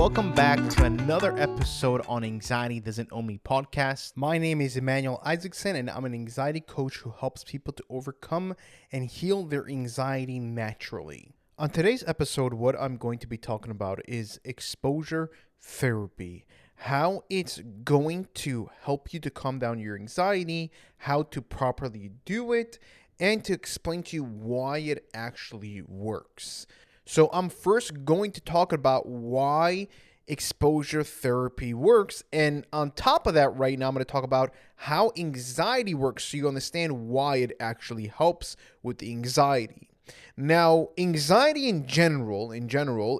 welcome back to another episode on Anxiety Doesn't Own Me podcast. My name is Emmanuel Isaacson, and I'm an anxiety coach who helps people to overcome and heal their anxiety naturally. On today's episode, what I'm going to be talking about is exposure therapy, how it's going to help you to calm down your anxiety, how to properly do it, and to explain to you why it actually works. So I'm first going to talk about why exposure therapy works. And on top of that, right now, I'm going to talk about how anxiety works so you understand why it actually helps with the anxiety. Now, anxiety in general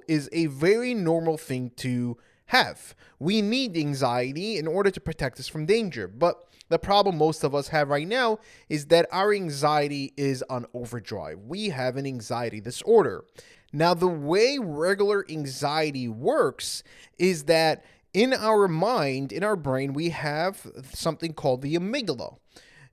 is a very normal thing to have. We need anxiety in order to protect us from danger. But the problem most of us have right now is that our anxiety is on overdrive. We have an anxiety disorder. Now, the way regular anxiety works is that in our mind, in our brain, we have something called the amygdala.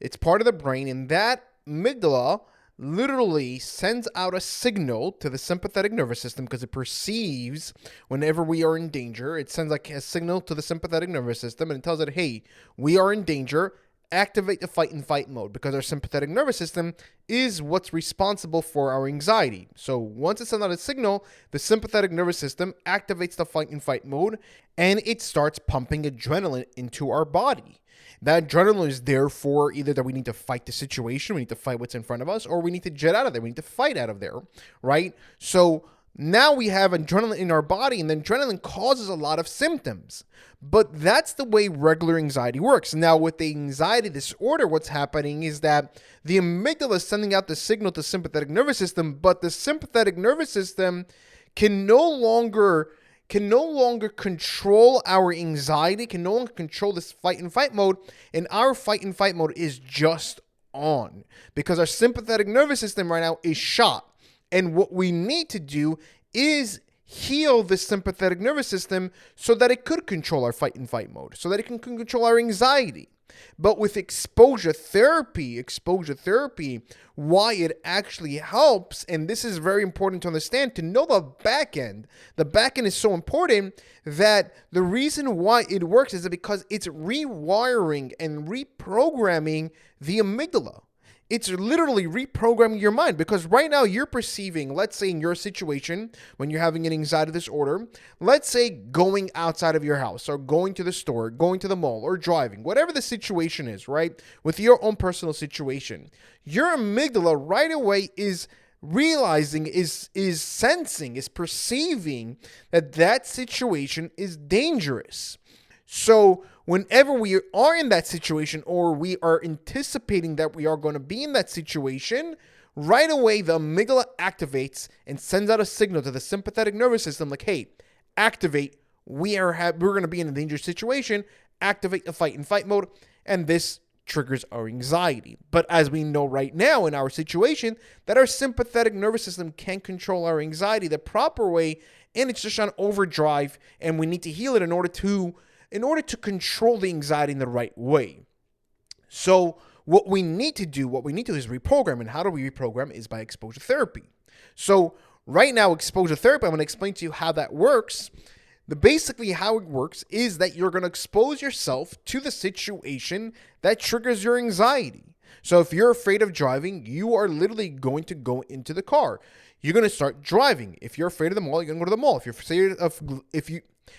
It's part of the brain, and that amygdala literally sends out a signal to the sympathetic nervous system because it perceives whenever we are in danger. It sends like a signal to the sympathetic nervous system, and it tells it, hey, we are in danger. Activate the fight and fight mode, because our sympathetic nervous system is what's responsible for our anxiety. So once it sends out a signal, the sympathetic nervous system activates the fight and fight mode, and it starts pumping adrenaline into our body. That adrenaline is there for either that we need to fight the situation, we need to fight what's in front of us, or we need to jet out of there, we need to fight out of there, right? So now we have adrenaline in our body, and then adrenaline causes a lot of symptoms. But that's the way regular anxiety works. Now, with the anxiety disorder, what's happening is that the amygdala is sending out the signal to the sympathetic nervous system, but the sympathetic nervous system can no longer control our anxiety, can no longer control this fight and fight mode, and our fight and fight mode is just on because our sympathetic nervous system right now is shot. And what we need to do is heal the sympathetic nervous system so that it could control our fight and fight mode, so that it can control our anxiety. But with exposure therapy, why it actually helps, and this is very important to understand, to know the back end. The back end is so important that the reason why it works is because it's rewiring and reprogramming the amygdala. It's literally reprogramming your mind, because right now you're perceiving, let's say in your situation, when you're having an anxiety disorder, let's say going outside of your house or going to the store, going to the mall or driving, whatever the situation is, right? With your own personal situation, your amygdala right away is realizing, is sensing, is perceiving that situation is dangerous. So whenever we are in that situation, or we are anticipating that we are going to be in that situation, right away the amygdala activates and sends out a signal to the sympathetic nervous system like, hey, activate, we're going to be in a dangerous situation, activate the fight and fight mode, and this triggers our anxiety. But as we know right now in our situation, that our sympathetic nervous system can't control our anxiety the proper way, and it's just on overdrive, and we need to heal it in order to control the anxiety in the right way. So what we need to do is reprogram. And how do we reprogram? Is by exposure therapy. So right now, exposure therapy, I'm going to explain to you how that works. Basically how it works is that you're going to expose yourself to the situation that triggers your anxiety. So if you're afraid of driving, you are literally going to go into the car. You're going to start driving. If you're afraid of the mall, you're going to go to the mall.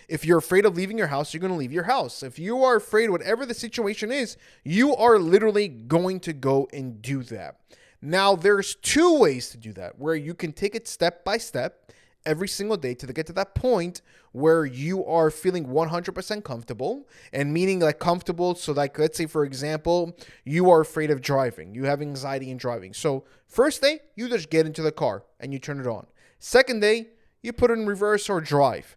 If you're afraid of leaving your house, you're going to leave your house. If you are afraid, whatever the situation is, you are literally going to go and do that. Now, there's two ways to do that, where you can take it step by step every single day to get to that point where you are feeling 100% comfortable, and meaning like comfortable. So like, let's say, for example, you are afraid of driving. You have anxiety in driving. So first day, you just get into the car and you turn it on. Second day, you put it in reverse or drive.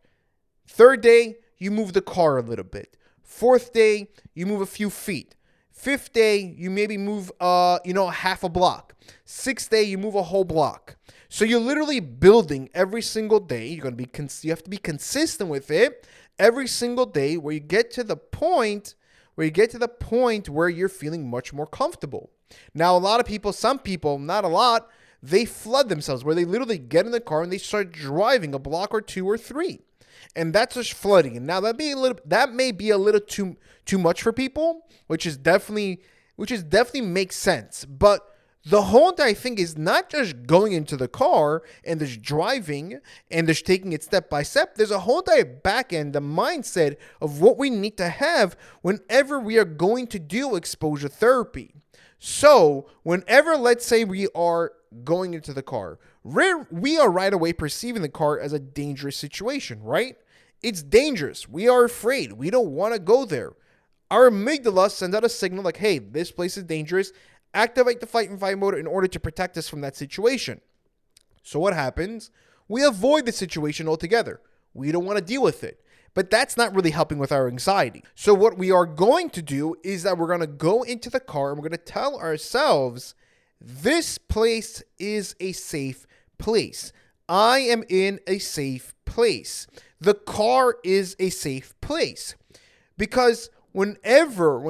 Third day, you move the car a little bit. Fourth day, you move a few feet. Fifth day, you maybe move, half a block. Sixth day, you move a whole block. So you're literally building every single day. You have to be consistent with it every single day, where you get to the point where you're feeling much more comfortable. Now, a lot of people, some people, not a lot, they flood themselves, where they literally get in the car and they start driving a block or two or three. And that's just flooding. And now that may be a little too much for people, which is definitely makes sense. But the whole entire thing is not just going into the car and just driving and just taking it step by step. There's a whole entire back end, the mindset of what we need to have whenever we are going to do exposure therapy. So whenever, let's say, we are going into the car, we are right away perceiving the car as a dangerous situation, right? It's dangerous. We are afraid. We don't want to go there. Our amygdala sends out a signal like, hey, this place is dangerous. Activate the fight and fight mode in order to protect us from that situation. So what happens? We avoid the situation altogether. We don't want to deal with it. But that's not really helping with our anxiety. So what we are going to do is that we're going to go into the car and we're going to tell ourselves, this place is a safe place. I am in a safe place. The car is a safe place. Because whenever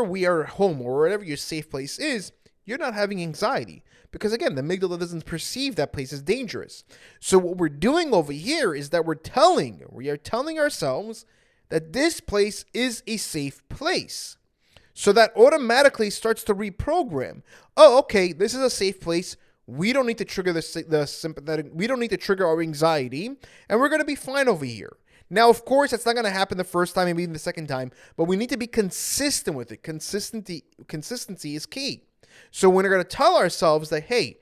we are home or wherever your safe place is, you're not having anxiety. Because again, the amygdala doesn't perceive that place as dangerous. So what we're doing over here is that we are telling ourselves that this place is a safe place. So that automatically starts to reprogram. Oh, okay, this is a safe place. We don't need to trigger the sympathetic. We don't need to trigger our anxiety, and we're going to be fine over here. Now, of course, that's not going to happen the first time, maybe even the second time, but we need to be consistent with it. Consistency is key. So we're going to tell ourselves that, hey,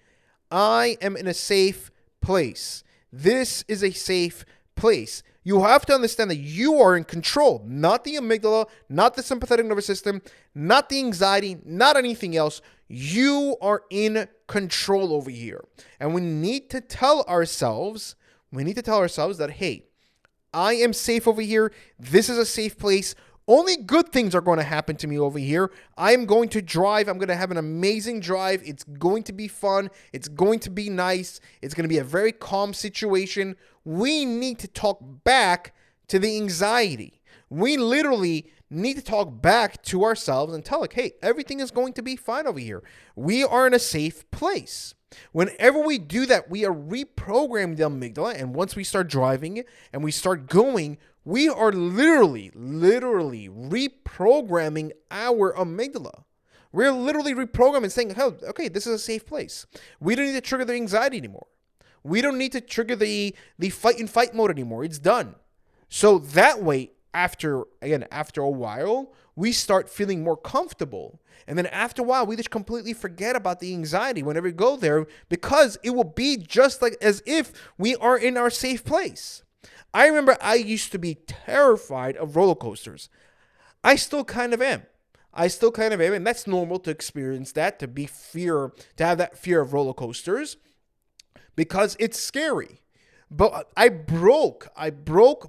I am in a safe place. This is a safe place. You have to understand that you are in control, not the amygdala, not the sympathetic nervous system, not the anxiety, not anything else. You are in control over here. And we need to tell ourselves that, hey, I am safe over here. This is a safe place. Only good things are going to happen to me over here. I am going to drive. I'm going to have an amazing drive. It's going to be fun. It's going to be nice. It's going to be a very calm situation. We need to talk back to the anxiety. We literally need to talk back to ourselves and tell like, hey, everything is going to be fine over here. We are in a safe place. Whenever we do that, we are reprogramming the amygdala. And once we start driving and we start going, we are literally reprogramming our amygdala. We're literally reprogramming, saying, oh, okay, this is a safe place. We don't need to trigger the anxiety anymore. We don't need to trigger the fight and fight mode anymore. It's done. So that way, after a while, we start feeling more comfortable. And then after a while, we just completely forget about the anxiety whenever we go there, because it will be just like as if we are in our safe place. I remember I used to be terrified of roller coasters. I still kind of am. And that's normal to experience that, to have that fear of roller coasters, because it's scary. But I broke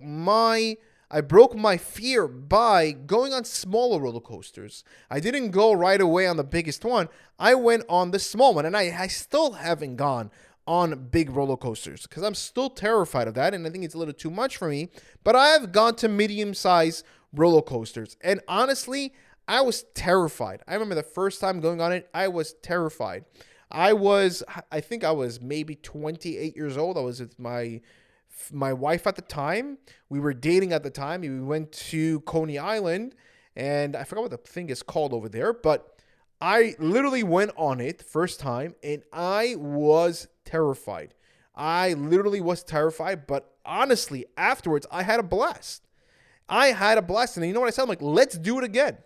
my fear by going on smaller roller coasters. I didn't go right away on the biggest one. I went on the small one, and I still haven't gone on big roller coasters because I'm still terrified of that, and I think it's a little too much for me. But I have gone to medium-sized roller coasters, and honestly, I was terrified. I remember the first time going on it, I was terrified. I think I was maybe 28 years old. I was with my wife at the time. We were dating at the time. We went to Coney Island, and I forgot what the thing is called over there, but I literally went on it first time, and I was terrified. But honestly, afterwards, I had a blast. And you know what I said? I'm like, let's do it again.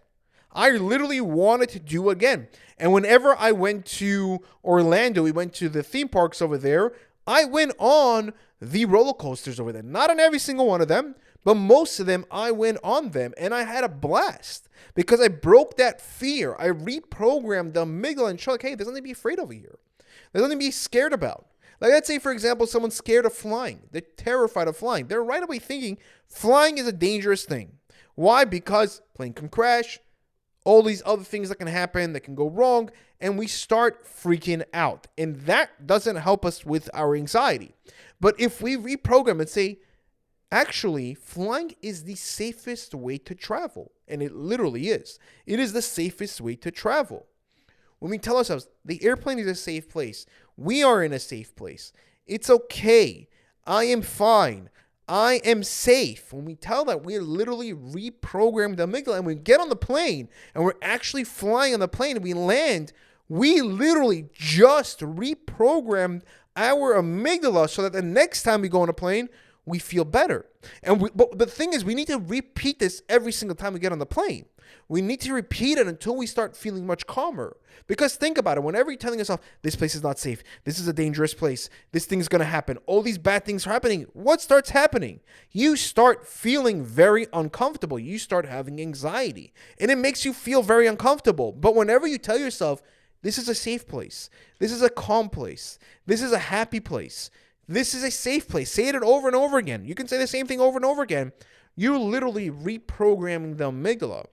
I literally wanted to do again. And whenever I went to Orlando, we went to the theme parks over there, I went on the roller coasters over there. Not on every single one of them, but most of them, I went on them, and I had a blast because I broke that fear. I reprogrammed the amygdala and showed, like, hey, there's nothing to be afraid over here. There's nothing to be scared about. Like, let's say, for example, someone's scared of flying. They're terrified of flying. They're right away thinking flying is a dangerous thing. Why? Because plane can crash, all these other things that can happen, that can go wrong, and we start freaking out. And that doesn't help us with our anxiety. But if we reprogram and say, actually, flying is the safest way to travel, and it literally is. It is the safest way to travel. When we tell ourselves the airplane is a safe place, we are in a safe place. It's okay. I am fine. I am safe. When we tell that, we're literally reprogrammed the amygdala, and we get on the plane and we're actually flying on the plane and we land, we literally just reprogrammed our amygdala so that the next time we go on a plane, we feel better. But the thing is, we need to repeat this every single time we get on the plane. We need to repeat it until we start feeling much calmer. Because think about it. Whenever you're telling yourself, this place is not safe, this is a dangerous place, this thing's going to happen, all these bad things are happening, what starts happening? You start feeling very uncomfortable. You start having anxiety. And it makes you feel very uncomfortable. But whenever you tell yourself, this is a safe place, this is a calm place, this is a happy place, this is a safe place, say it over and over again. You can say the same thing over and over again. You're literally reprogramming the amygdala.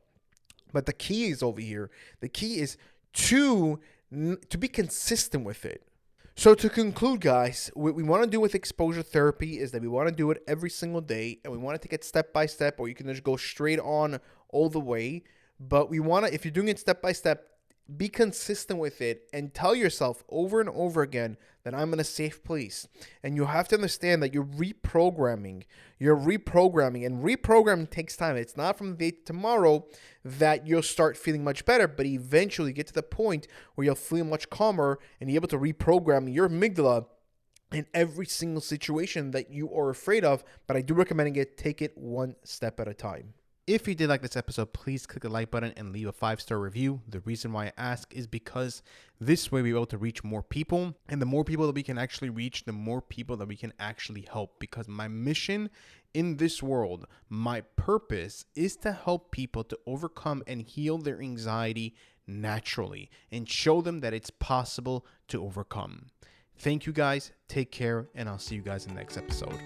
But the key is over here. The key is to be consistent with it. So to conclude, guys, what we want to do with exposure therapy is that we want to do it every single day, and we want to take it step by step, or you can just go straight on all the way. But we want to, if you're doing it step by step, be consistent with it and tell yourself over and over again that I'm in a safe place. And you have to understand that you're reprogramming. And reprogramming takes time. It's not from the day to tomorrow that you'll start feeling much better, but eventually get to the point where you'll feel much calmer and you're able to reprogram your amygdala in every single situation that you are afraid of. But I do recommend take it one step at a time. If you did like this episode, please click the like button and leave a 5-star review. The reason why I ask is because this way we're able to reach more people. And the more people that we can actually reach, the more people that we can actually help. Because my mission in this world, my purpose is to help people to overcome and heal their anxiety naturally and show them that it's possible to overcome. Thank you guys. Take care. And I'll see you guys in the next episode.